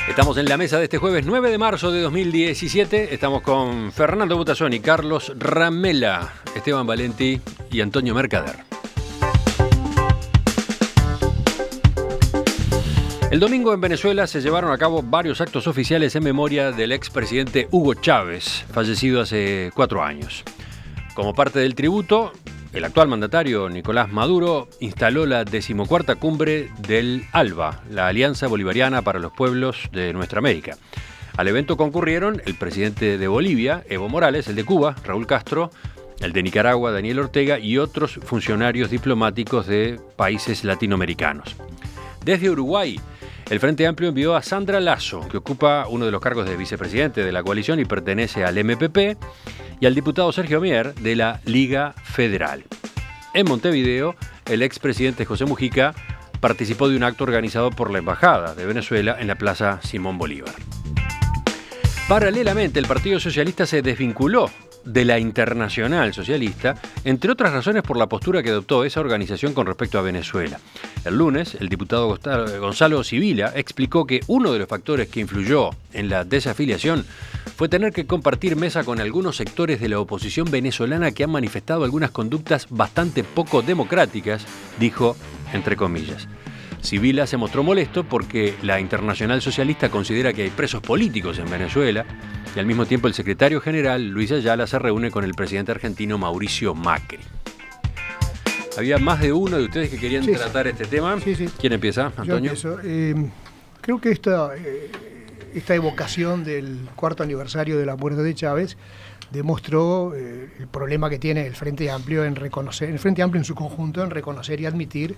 Estamos en la mesa de este jueves 9 de marzo de 2017. Estamos con Fernando Butazzoni, Carlos Ramela, Esteban Valenti y Antonio Mercader. El domingo en Venezuela se llevaron a cabo varios actos oficiales en memoria del expresidente Hugo Chávez, fallecido hace 4 años. Como parte del tributo, el actual mandatario Nicolás Maduro instaló la 14ª cumbre del ALBA, la Alianza Bolivariana para los Pueblos de Nuestra América. Al evento concurrieron el presidente de Bolivia, Evo Morales, el de Cuba, Raúl Castro, el de Nicaragua, Daniel Ortega, y otros funcionarios diplomáticos de países latinoamericanos. Desde Uruguay, el Frente Amplio envió a Sandra Lasso, que ocupa uno de los cargos de vicepresidente de la coalición y pertenece al MPP, y al diputado Sergio Mier, de la Liga Federal. En Montevideo, el expresidente José Mujica participó de un acto organizado por la Embajada de Venezuela en la Plaza Simón Bolívar. Paralelamente, el Partido Socialista se desvinculó de la Internacional Socialista, entre otras razones por la postura que adoptó esa organización con respecto a Venezuela. El lunes, el diputado Gonzalo Sibila explicó que uno de los factores que influyó en la desafiliación fue tener que compartir mesa con algunos sectores de la oposición venezolana que han manifestado algunas conductas bastante poco democráticas, dijo entre comillas. Sibila se mostró molesto porque la Internacional Socialista considera que hay presos políticos en Venezuela y al mismo tiempo el secretario general Luis Ayala se reúne con el presidente argentino Mauricio Macri. Había más de uno de ustedes que querían tratar este tema. Sí. ¿Quién empieza, Antonio? Yo empiezo. Creo que esta evocación del 4º aniversario de la muerte de Chávez demostró el problema que tiene el Frente Amplio en reconocer, el Frente Amplio en su conjunto, en reconocer y admitir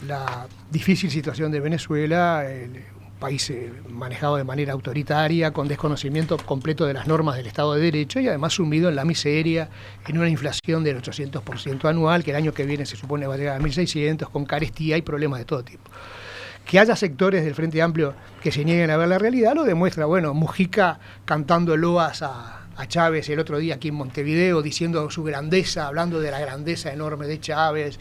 la difícil situación de Venezuela, un país manejado de manera autoritaria, con desconocimiento completo de las normas del Estado de Derecho y además sumido en la miseria, en una inflación del 800% anual, que el año que viene se supone va a llegar a 1.600, con carestía y problemas de todo tipo. Que haya sectores del Frente Amplio que se nieguen a ver la realidad lo demuestra, Mujica cantando loas a Chávez el otro día aquí en Montevideo, diciendo su grandeza, hablando de la grandeza enorme de Chávez,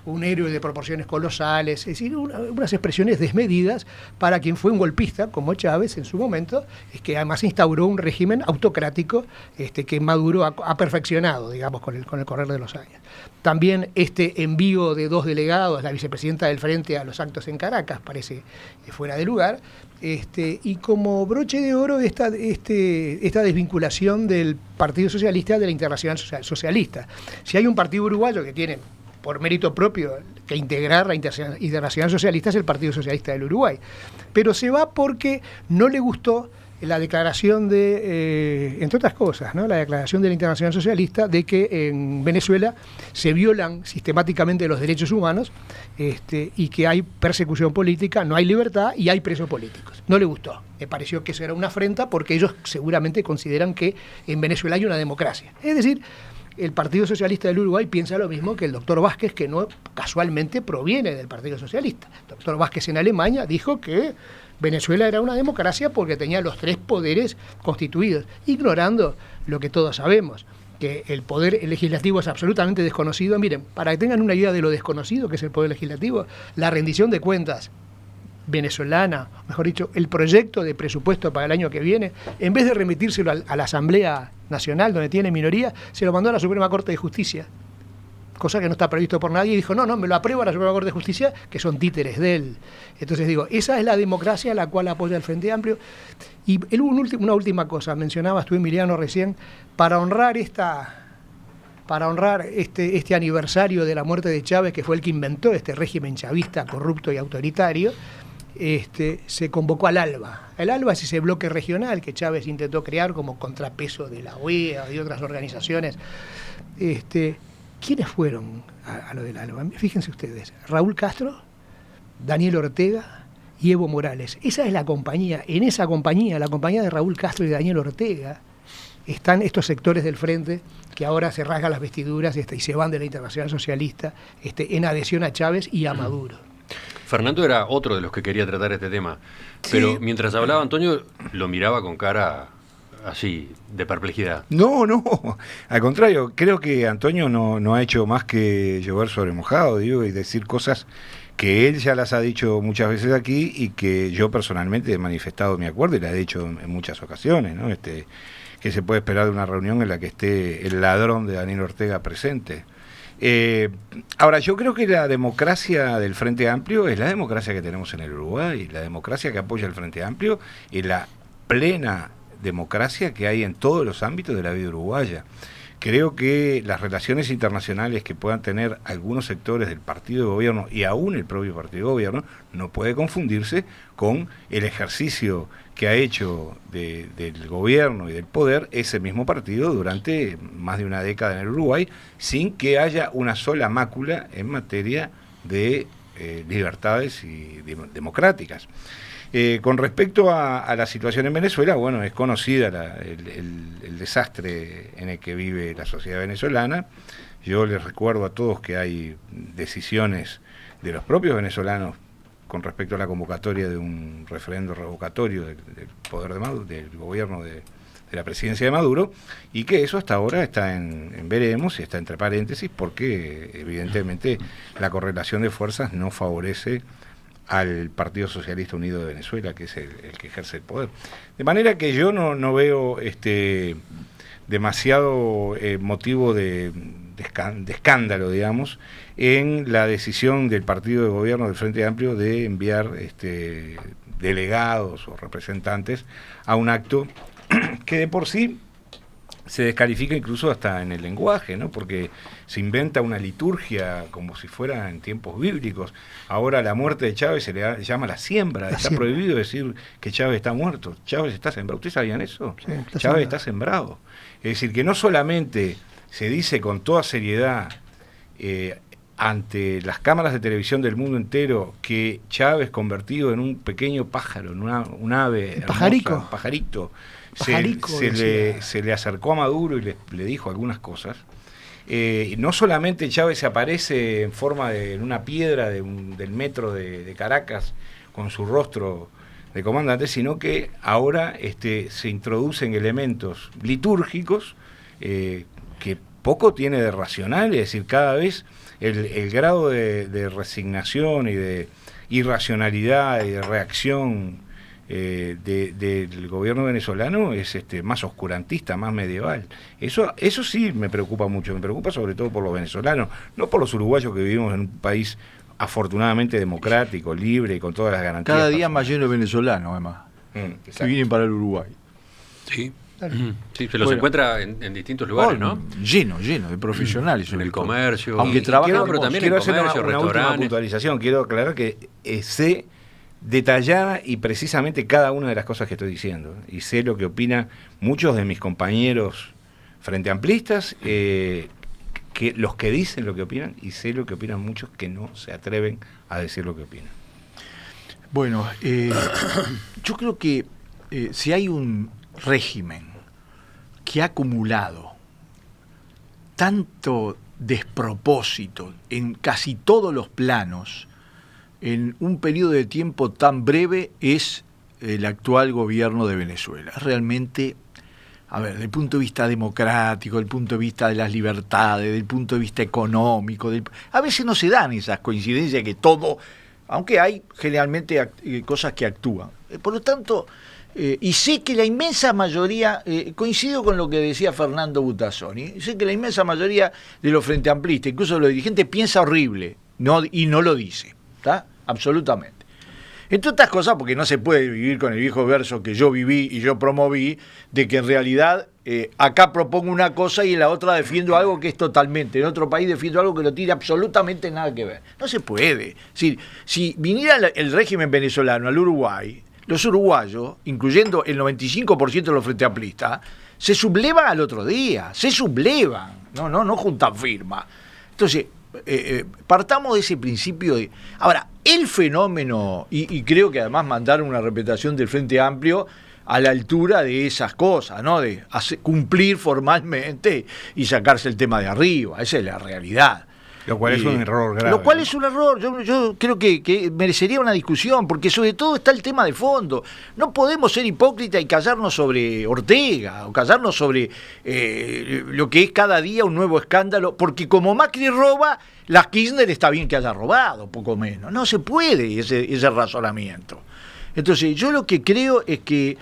un héroe de proporciones colosales, es decir, unas expresiones desmedidas para quien fue un golpista como Chávez en su momento, que además instauró un régimen autocrático que Maduro ha perfeccionado, digamos, con el correr de los años. También este envío de 2 delegados, la vicepresidenta del Frente, a los actos en Caracas, parece fuera de lugar, y como broche de oro esta desvinculación del Partido Socialista de la Internacional Socialista. Si hay un partido uruguayo que tiene por mérito propio que integrar la Internacional Socialista, es el Partido Socialista del Uruguay. Pero se va porque no le gustó la declaración entre otras cosas, la declaración de la Internacional Socialista de que en Venezuela se violan sistemáticamente los derechos humanos y que hay persecución política, no hay libertad y hay presos políticos. No le gustó. Me pareció que eso era una afrenta porque ellos seguramente consideran que en Venezuela hay una democracia. Es decir, el Partido Socialista del Uruguay piensa lo mismo que el doctor Vázquez, que no casualmente proviene del Partido Socialista. El doctor Vázquez en Alemania dijo que Venezuela era una democracia porque tenía los 3 poderes constituidos, ignorando lo que todos sabemos, que el poder legislativo es absolutamente desconocido. Miren, para que tengan una idea de lo desconocido que es el poder legislativo, la rendición de cuentas venezolana, mejor dicho, el proyecto de presupuesto para el año que viene, en vez de remitírselo a la Asamblea Nacional, donde tiene minoría, se lo mandó a la Suprema Corte de Justicia, cosa que no está previsto por nadie, y dijo, no, me lo aprueba la Suprema Corte de Justicia, que son títeres de él. Entonces digo, esa es la democracia a la cual apoya el Frente Amplio. Y una última cosa, mencionabas tú, Emiliano, recién, para honrar este aniversario de la muerte de Chávez, que fue el que inventó este régimen chavista corrupto y autoritario, se convocó al ALBA. El ALBA es ese bloque regional que Chávez intentó crear como contrapeso de la OEA y otras organizaciones. ¿Quiénes fueron a lo del ALBA? Fíjense ustedes, Raúl Castro, Daniel Ortega y Evo Morales. Esa es la compañía. En esa compañía, la compañía de Raúl Castro y Daniel Ortega, están estos sectores del Frente que ahora se rasgan las vestiduras y se van de la Internacional Socialista en adhesión a Chávez y a Maduro. Fernando era otro de los que quería tratar este tema, pero mientras hablaba Antonio lo miraba con cara así, de perplejidad. No, al contrario, creo que Antonio no ha hecho más que llover sobre mojado, y decir cosas que él ya las ha dicho muchas veces aquí y que yo personalmente he manifestado mi acuerdo y la he dicho en muchas ocasiones, ¿no? Que se puede esperar de una reunión en la que esté el ladrón de Daniel Ortega presente. Ahora, yo creo que la democracia del Frente Amplio es la democracia que tenemos en el Uruguay, la democracia que apoya el Frente Amplio y la plena democracia que hay en todos los ámbitos de la vida uruguaya. Creo que las relaciones internacionales que puedan tener algunos sectores del partido de gobierno y aún el propio partido de gobierno no puede confundirse con el ejercicio que ha hecho del gobierno y del poder ese mismo partido durante más de una década en el Uruguay, sin que haya una sola mácula en materia de libertades y democráticas. Con respecto a la situación en Venezuela, bueno, es conocida el desastre en el que vive la sociedad venezolana. Yo les recuerdo a todos que hay decisiones de los propios venezolanos con respecto a la convocatoria de un referendo revocatorio del poder de Maduro, del gobierno de la presidencia de Maduro, y que eso hasta ahora está en veremos y está entre paréntesis porque evidentemente la correlación de fuerzas no favorece al Partido Socialista Unido de Venezuela, que es el que ejerce el poder. De manera que yo no veo demasiado motivo de escándalo, digamos, en la decisión del partido de gobierno del Frente Amplio de enviar delegados o representantes a un acto que de por sí se descalifica incluso hasta en el lenguaje, ¿no? Porque se inventa una liturgia como si fuera en tiempos bíblicos. Ahora la muerte de Chávez se le llama la siembra. Está prohibido decir que Chávez está muerto. Chávez está sembrado. ¿Ustedes sabían eso? Sí, Chávez está sembrado. Es decir, que no solamente se dice con toda seriedad ante las cámaras de televisión del mundo entero que Chávez, convertido en un pequeño pájaro, en un ave hermosa, un pajarito, se le acercó a Maduro y le dijo algunas cosas. No solamente Chávez se aparece en forma en una piedra del metro de Caracas con su rostro de comandante, sino que ahora se introducen elementos litúrgicos que poco tiene de racional, es decir, cada vez el grado de resignación y de irracionalidad y de reacción del gobierno venezolano es más oscurantista, más medieval. Eso sí me preocupa mucho, me preocupa sobre todo por los venezolanos, no por los uruguayos que vivimos en un país afortunadamente democrático, libre y con todas las garantías. Cada día más lleno de venezolanos, además, que vienen para el Uruguay. Sí. Sí, se los encuentra en distintos lugares, ¿no? Lleno de profesionales. En el comercio. Aunque trabajan, pero también en comercio, una última puntualización. Quiero aclarar que sé detallada y precisamente cada una de las cosas que estoy diciendo. Y sé lo que opinan muchos de mis compañeros frente amplistas, que los que dicen lo que opinan, y sé lo que opinan muchos que no se atreven a decir lo que opinan. Bueno, yo creo que si hay un régimen que ha acumulado tanto despropósito en casi todos los planos en un periodo de tiempo tan breve, es el actual gobierno de Venezuela. Realmente, desde el punto de vista democrático, desde el punto de vista de las libertades, desde el punto de vista económico, a veces no se dan esas coincidencias que todo, aunque hay generalmente cosas que actúan. Por lo tanto, y sé que la inmensa mayoría, coincido con lo que decía Fernando Butazzoni, sé que la inmensa mayoría de los frente amplistas, incluso de los dirigentes, piensa horrible y no lo dice, ¿está? Absolutamente. Entre otras cosas, porque no se puede vivir con el viejo verso que yo viví y yo promoví, de que en realidad acá propongo una cosa y en la otra defiendo algo que es totalmente, en otro país defiendo algo que no tiene absolutamente nada que ver. No se puede. Si viniera el régimen venezolano al Uruguay, los uruguayos, incluyendo el 95% de los frente amplistas, se sublevan al otro día, se sublevan, no juntan firma. Entonces, partamos de ese principio de... Ahora, el fenómeno, y creo que además mandaron una representación del Frente Amplio a la altura de esas cosas, ¿no? De cumplir formalmente y sacarse el tema de arriba, esa es la realidad. Lo cual es un error grave. Lo cual es un error, yo creo que merecería una discusión, porque sobre todo está el tema de fondo. No podemos ser hipócritas y callarnos sobre Ortega, o callarnos sobre lo que es cada día un nuevo escándalo, porque como Macri roba, la Kirchner está bien que haya robado, poco menos. No se puede ese razonamiento. Entonces, yo lo que creo es que,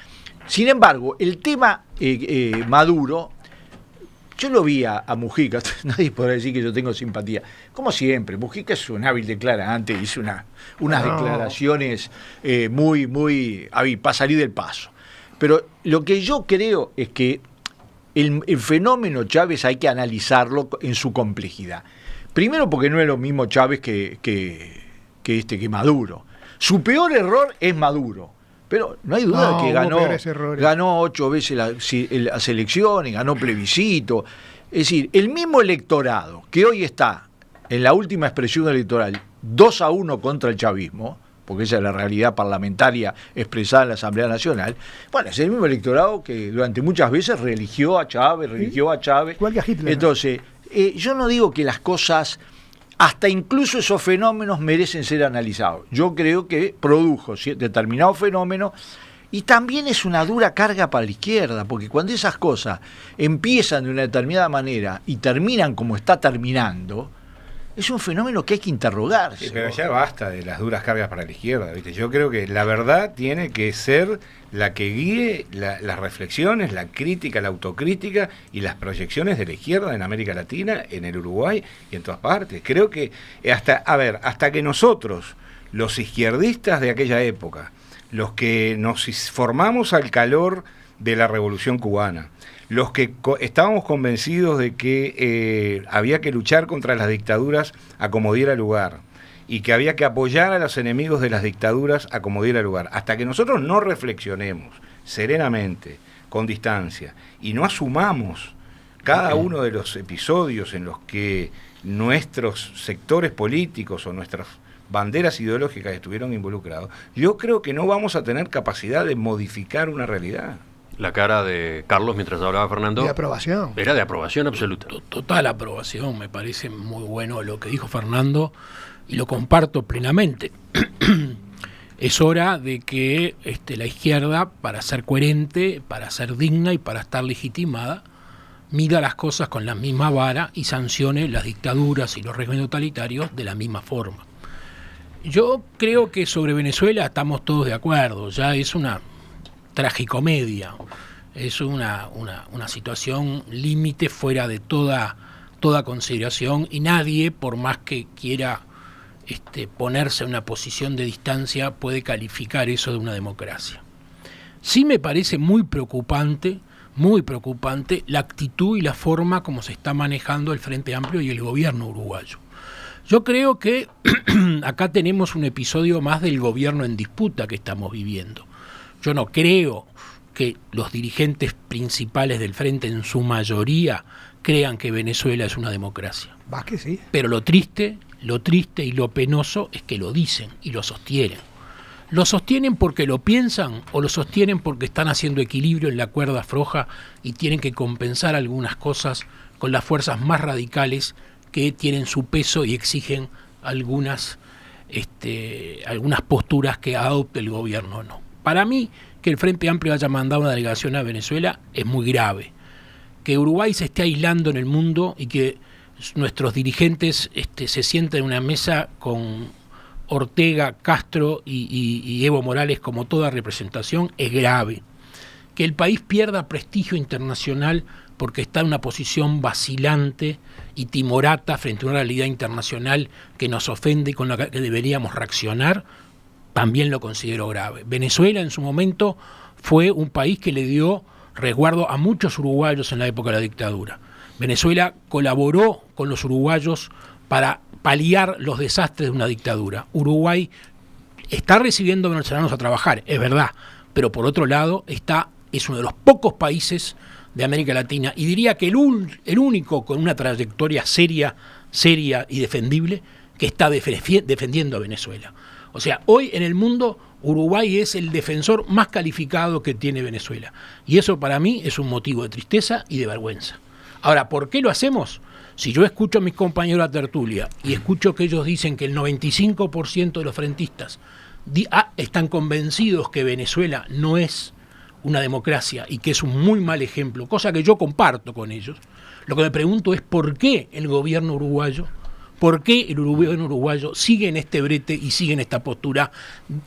sin embargo, el tema Maduro, yo lo vi a Mujica, nadie podrá decir que yo tengo simpatía. Como siempre, Mujica es un hábil declarante, hizo unas declaraciones muy para salir del paso. Pero lo que yo creo es que el fenómeno Chávez hay que analizarlo en su complejidad. Primero porque no es lo mismo Chávez que Maduro. Su peor error es Maduro. Pero no hay duda de que ganó 8 veces las elecciones, ganó plebiscito. Es decir, el mismo electorado que hoy está en la última expresión electoral 2-1 contra el chavismo, porque esa es la realidad parlamentaria expresada en la Asamblea Nacional, bueno, es el mismo electorado que durante muchas veces religió a Chávez. Igual que a Hitler. Entonces, yo no digo que las cosas, hasta incluso esos fenómenos merecen ser analizados. Yo creo que produjo determinado fenómeno y también es una dura carga para la izquierda, porque cuando esas cosas empiezan de una determinada manera y terminan como está terminando, es un fenómeno que hay que interrogarse. Sí, pero ya basta de las duras cargas para la izquierda, ¿viste? Yo creo que la verdad tiene que ser la que guíe las reflexiones, la crítica, la autocrítica y las proyecciones de la izquierda en América Latina, en el Uruguay y en todas partes. Creo que hasta que nosotros, los izquierdistas de aquella época, los que nos formamos al calor de la Revolución Cubana, los que estábamos convencidos de que había que luchar contra las dictaduras a como diera lugar y que había que apoyar a los enemigos de las dictaduras a como diera lugar, hasta que nosotros no reflexionemos serenamente, con distancia, y no asumamos cada uno de los episodios en los que nuestros sectores políticos o nuestras banderas ideológicas estuvieron involucrados, yo creo que no vamos a tener capacidad de modificar una realidad. La cara de Carlos mientras hablaba Fernando. De aprobación. Era de aprobación absoluta. Total aprobación, me parece muy bueno lo que dijo Fernando y lo comparto plenamente. Es hora de que la izquierda, para ser coherente, para ser digna y para estar legitimada, mida las cosas con la misma vara y sancione las dictaduras y los regímenes totalitarios de la misma forma. Yo creo que sobre Venezuela estamos todos de acuerdo, ya es una tragicomedia, es una situación límite fuera de toda consideración y nadie, por más que quiera ponerse en una posición de distancia, puede calificar eso de una democracia. Sí me parece muy preocupante la actitud y la forma como se está manejando el Frente Amplio y el gobierno uruguayo. Yo creo que acá tenemos un episodio más del gobierno en disputa que estamos viviendo. Yo no creo que los dirigentes principales del Frente en su mayoría crean que Venezuela es una democracia. ¿Vas que sí? Pero lo triste y lo penoso es que lo dicen y lo sostienen. ¿Lo sostienen porque lo piensan o lo sostienen porque están haciendo equilibrio en la cuerda floja y tienen que compensar algunas cosas con las fuerzas más radicales que tienen su peso y exigen algunas posturas que adopte el gobierno o no? Para mí, que el Frente Amplio haya mandado una delegación a Venezuela es muy grave. Que Uruguay se esté aislando en el mundo y que nuestros dirigentes se sienten en una mesa con Ortega, Castro y Evo Morales como toda representación es grave. Que el país pierda prestigio internacional porque está en una posición vacilante y timorata frente a una realidad internacional que nos ofende y con la que deberíamos reaccionar, también lo considero grave. Venezuela en su momento fue un país que le dio resguardo a muchos uruguayos en la época de la dictadura. Venezuela colaboró con los uruguayos para paliar los desastres de una dictadura. Uruguay está recibiendo venezolanos a trabajar, es verdad, pero por otro lado es uno de los pocos países de América Latina, y diría que el único con una trayectoria seria y defendible que está defendiendo a Venezuela. O sea, hoy en el mundo Uruguay es el defensor más calificado que tiene Venezuela. Y eso para mí es un motivo de tristeza y de vergüenza. Ahora, ¿por qué lo hacemos? Si yo escucho a mis compañeros de tertulia y escucho que ellos dicen que el 95% de los frentistas están convencidos que Venezuela no es una democracia y que es un muy mal ejemplo, cosa que yo comparto con ellos, lo que me pregunto es por qué el gobierno uruguayo ¿Por qué el gobierno uruguayo sigue en este brete y sigue en esta postura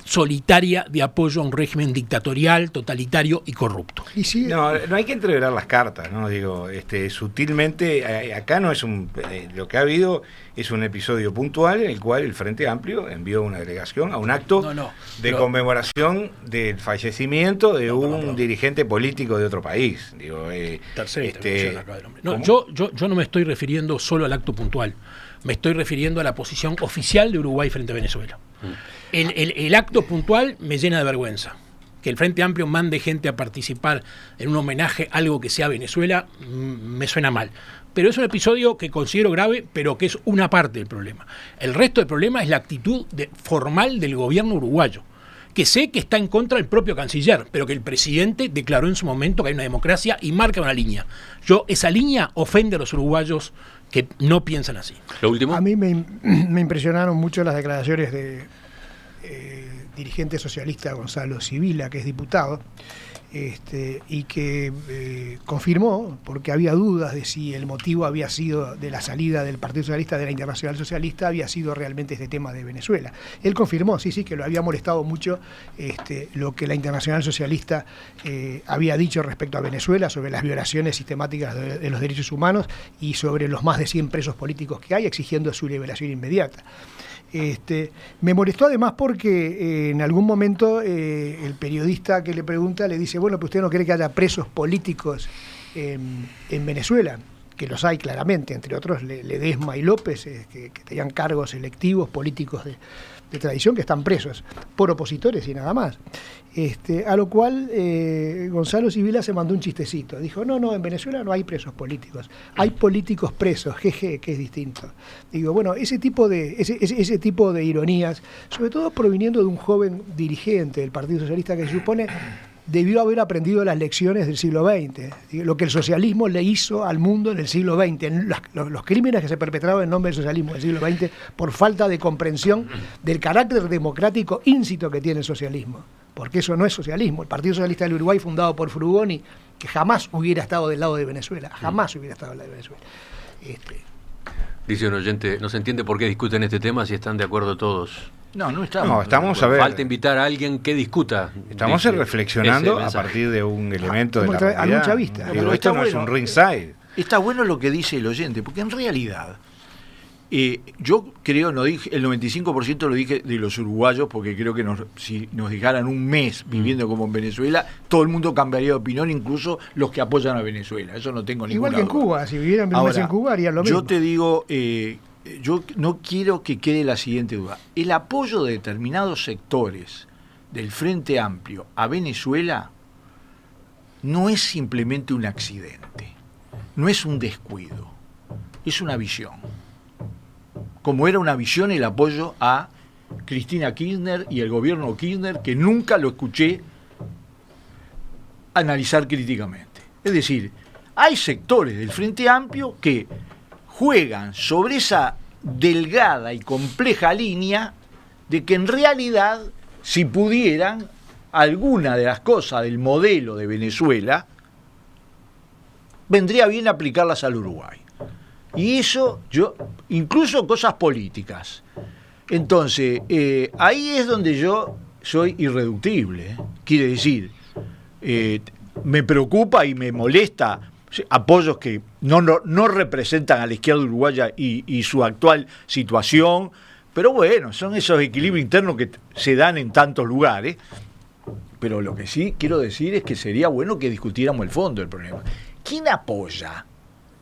solitaria de apoyo a un régimen dictatorial, totalitario y corrupto? Y sí, No hay que entreverar las cartas, ¿no? Digo, sutilmente, acá no es lo que ha habido es un episodio puntual en el cual el Frente Amplio envió una delegación a un acto de conmemoración del fallecimiento de un dirigente político de otro país. Digo, yo no me estoy refiriendo solo al acto puntual. Me estoy refiriendo a la posición oficial de Uruguay frente a Venezuela. El acto puntual me llena de vergüenza. Que el Frente Amplio mande gente a participar en un homenaje a algo que sea Venezuela, me suena mal. Pero es un episodio que considero grave, pero que es una parte del problema. El resto del problema es la actitud formal del gobierno uruguayo, que sé que está en contra del propio canciller, pero que el presidente declaró en su momento que hay una democracia y marca una línea. Esa línea ofende a los uruguayos que no piensan así. Lo último. A mí me impresionaron mucho las declaraciones de dirigente socialista Gonzalo Sibila, que es diputado, y que confirmó, porque había dudas de si el motivo había sido de la salida del Partido Socialista de la Internacional Socialista, había sido realmente este tema de Venezuela. Él confirmó, sí, que lo había molestado mucho lo que la Internacional Socialista había dicho respecto a Venezuela, sobre las violaciones sistemáticas de los derechos humanos y sobre los más de 100 presos políticos que hay, exigiendo su liberación inmediata. Me molestó además porque en algún momento el periodista que le pregunta le dice, bueno, pues usted no cree que haya presos políticos en Venezuela, que los hay claramente, entre otros Ledesma y López, que tenían cargos electivos políticos de tradición, que están presos por opositores y nada más. A lo cual Gonzalo Sibila se mandó un chistecito. Dijo, no, en Venezuela no hay presos políticos, hay políticos presos, jeje, que es distinto. Digo, bueno, ese tipo de ironías, sobre todo proviniendo de un joven dirigente del Partido Socialista que se supone debió haber aprendido las lecciones del siglo XX, lo que el socialismo le hizo al mundo en el siglo XX, los crímenes que se perpetraban en nombre del socialismo del siglo XX por falta de comprensión del carácter democrático íncito que tiene el socialismo, porque eso no es socialismo. El Partido Socialista del Uruguay, fundado por Frugoni, que jamás hubiera estado del lado de Venezuela, jamás hubiera estado del lado de Venezuela. Dice un oyente, no se entiende por qué discuten este tema si están de acuerdo todos. No estamos. Estamos a ver. Falta invitar a alguien que discuta. Estamos reflexionando a partir de un elemento de la realidad. A mucha vista. Pero esto no es un ringside. Está bueno lo que dice el oyente, porque en realidad yo creo, no dije, el 95% lo dije de los uruguayos, porque creo que si nos dejaran un mes viviendo como en Venezuela, todo el mundo cambiaría de opinión, incluso los que apoyan a Venezuela. Eso no tengo ninguna duda. Igual que en Cuba, si vivieran un mes en Cuba harían lo mismo. Yo te digo, yo no quiero que quede la siguiente duda. El apoyo de determinados sectores del Frente Amplio a Venezuela no es simplemente un accidente, no es un descuido, es una visión. Como era una visión el apoyo a Cristina Kirchner y el gobierno Kirchner, que nunca lo escuché analizar críticamente. Es decir, hay sectores del Frente Amplio que juegan sobre esa delgada y compleja línea de que en realidad, si pudieran, alguna de las cosas del modelo de Venezuela vendría bien aplicarlas al Uruguay. Y eso, incluso cosas políticas. Entonces, ahí es donde yo soy irreductible. Quiere decir, me preocupa y me molesta apoyos que no representan a la izquierda uruguaya y su actual situación, pero bueno, son esos equilibrios internos que se dan en tantos lugares. Pero lo que sí quiero decir es que sería bueno que discutiéramos el fondo del problema. ¿Quién apoya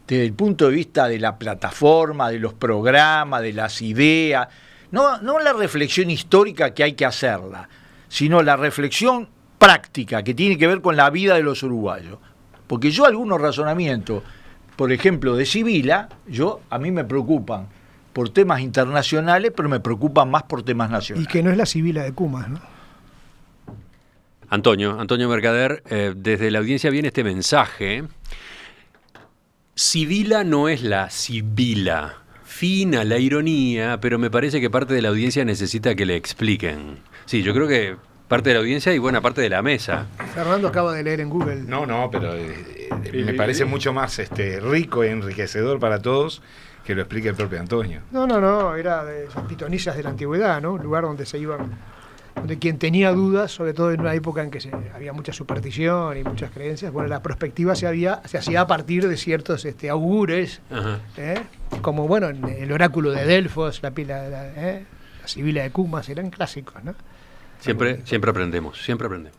desde el punto de vista de la plataforma, de los programas, de las ideas? No la reflexión histórica que hay que hacerla, sino la reflexión práctica que tiene que ver con la vida de los uruguayos. Porque yo algunos razonamientos, por ejemplo, de Sibila, a mí me preocupan por temas internacionales, pero me preocupan más por temas nacionales. Y que no es la Sibila de Cumas, ¿no? Antonio Mercader, desde la audiencia viene este mensaje. Sibila no es la Sibila. Fina la ironía, pero me parece que parte de la audiencia necesita que le expliquen. Sí, yo creo que parte de la audiencia y buena parte de la mesa. Fernando acaba de leer en Google. No, pero me parece mucho más rico e enriquecedor para todos que lo explique el propio Antonio. No, era de esas pitonillas de la antigüedad, ¿no? Un lugar donde se iban, donde quien tenía dudas, sobre todo en una época en que había mucha superstición y muchas creencias, bueno, la prospectiva se hacía a partir de ciertos augures, como bueno, en el oráculo de Delfos, la Sibila de Cumas, eran clásicos, ¿no? Siempre aprendemos.